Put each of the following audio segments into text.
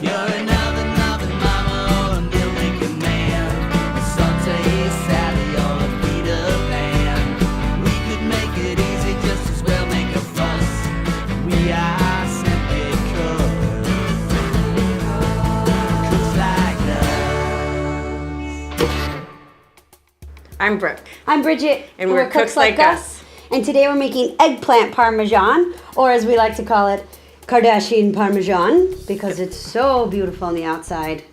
You're an oven mama or a meal making man, a saute Sally or a Peter Pan. We could make it easy, just as well make a fuss. We are simply cooks like us. I'm Brooke. I'm Bridgette. And we're Cooks Like Us. And today we're making eggplant parmesan, or as we like to call it, Kardashian Parmigian, because it's so beautiful on the outside.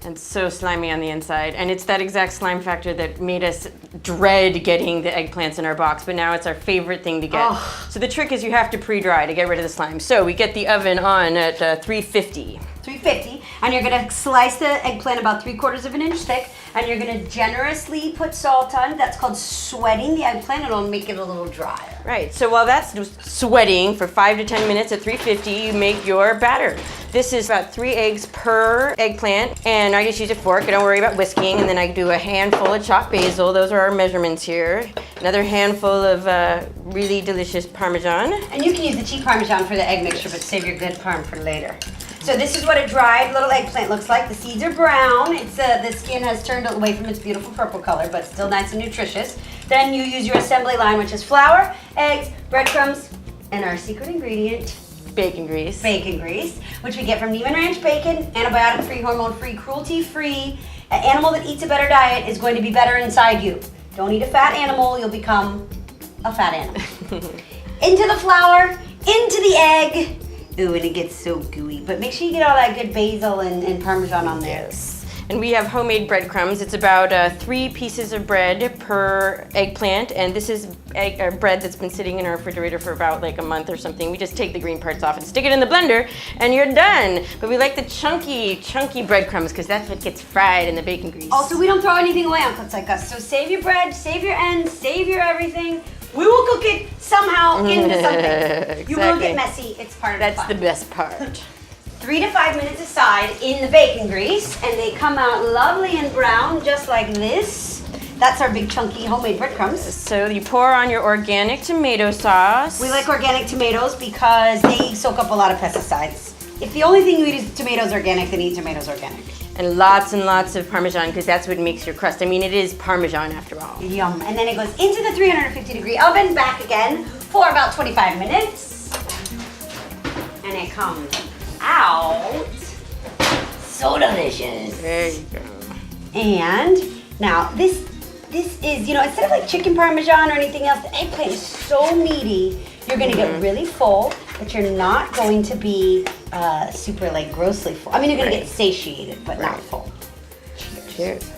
And so slimy on the inside. And it's that exact slime factor that made us dread getting the eggplants in our box, but now it's our favorite thing to get. Oh. So the trick is you have to pre-dry to get rid of the slime. So we get the oven on at 350. 350, and you're gonna slice the eggplant about 3/4 of an inch thick, and you're gonna generously put salt on. That's called sweating the eggplant. It'll make it a little drier. Right, so while that's sweating for 5 to 10 minutes at 350, you make your batter. This is about 3 eggs per eggplant, and I just use a fork. I don't worry about whisking, and then I do a handful of chopped basil. Those are our measurements here. Another handful of really delicious Parmesan. And you can use the cheap Parmesan for the egg mixture, but save your good Parm for later. So this is what a dried little eggplant looks like. The seeds are brown. It's the skin has turned away from its beautiful purple color, but still nice and nutritious. Then you use your assembly line, which is flour, eggs, breadcrumbs, and our secret ingredient, Bacon grease. bacon grease, which we get from Neiman Ranch bacon, antibiotic-free, hormone-free, cruelty-free. An animal that eats a better diet is going to be better inside you. Don't eat a fat animal, you'll become a fat animal. Into the flour, into the egg. Ooh, and it gets so gooey. But make sure you get all that good basil and Parmesan on there. Yes. And we have homemade breadcrumbs. It's about 3 pieces of bread per eggplant, and this is bread that's been sitting in our refrigerator for about like a month or something. We just take the green parts off and stick it in the blender, and you're done. But we like the chunky breadcrumbs because that's what gets fried in the bacon grease. Also, we don't throw anything away on Cooks Like Us. So save your bread, save your ends, save your everything. We will cook it somehow into something. Exactly. You will get messy. It's part of the That's fun. the best part. 3 to 5 minutes aside in the bacon grease, and they come out lovely and brown, just like this. That's our big chunky homemade breadcrumbs. So you pour on your organic tomato sauce. We like organic tomatoes because they soak up a lot of pesticides. If the only thing you eat is tomatoes organic, then eat tomatoes organic. And lots of Parmesan because that's what makes your crust. I mean, it is Parmesan after all. Yum. And then it goes into the 350-degree oven, back again for about 25 minutes. And it comes out so delicious. There you go. And now this is, you know, instead of like chicken Parmesan or anything else, the eggplant is so meaty. You're gonna get really full, but you're not going to be super like grossly full. I mean, you're gonna get satiated, but not full. Cheers.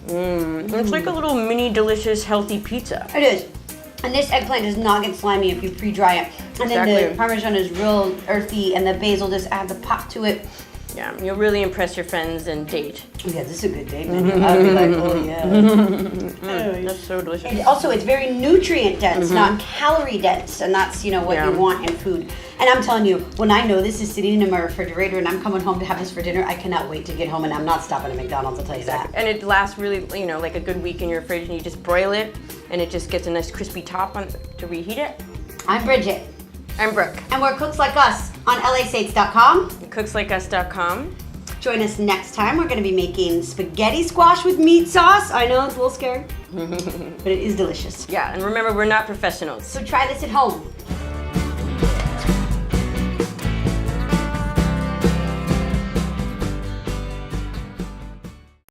It's like a little mini delicious healthy pizza. It is. And this eggplant does not get slimy if you pre-dry it. And then the Parmesan is real earthy, and the basil just adds a pop to it. Yeah, you'll really impress your friends and date. Yeah, this is a good date menu. I'd be like, oh yeah. That's so delicious. And also, it's very nutrient dense, not calorie dense, and that's, you know, what you want in food. And I'm telling you, when I know this is sitting in my refrigerator and I'm coming home to have this for dinner, I cannot wait to get home, and I'm not stopping at McDonald's, I'll tell you that. And it lasts really, you know, like a good week in your fridge, and you just broil it, and it just gets a nice crispy top on to reheat it. I'm Bridgette. I'm Brooke. And we're Cooks Like Us on lasates.com. Cookslikeus.com. Join us next time. We're going to be making spaghetti squash with meat sauce. I know it's a little scary, but it is delicious. Yeah, and remember, we're not professionals. So try this at home.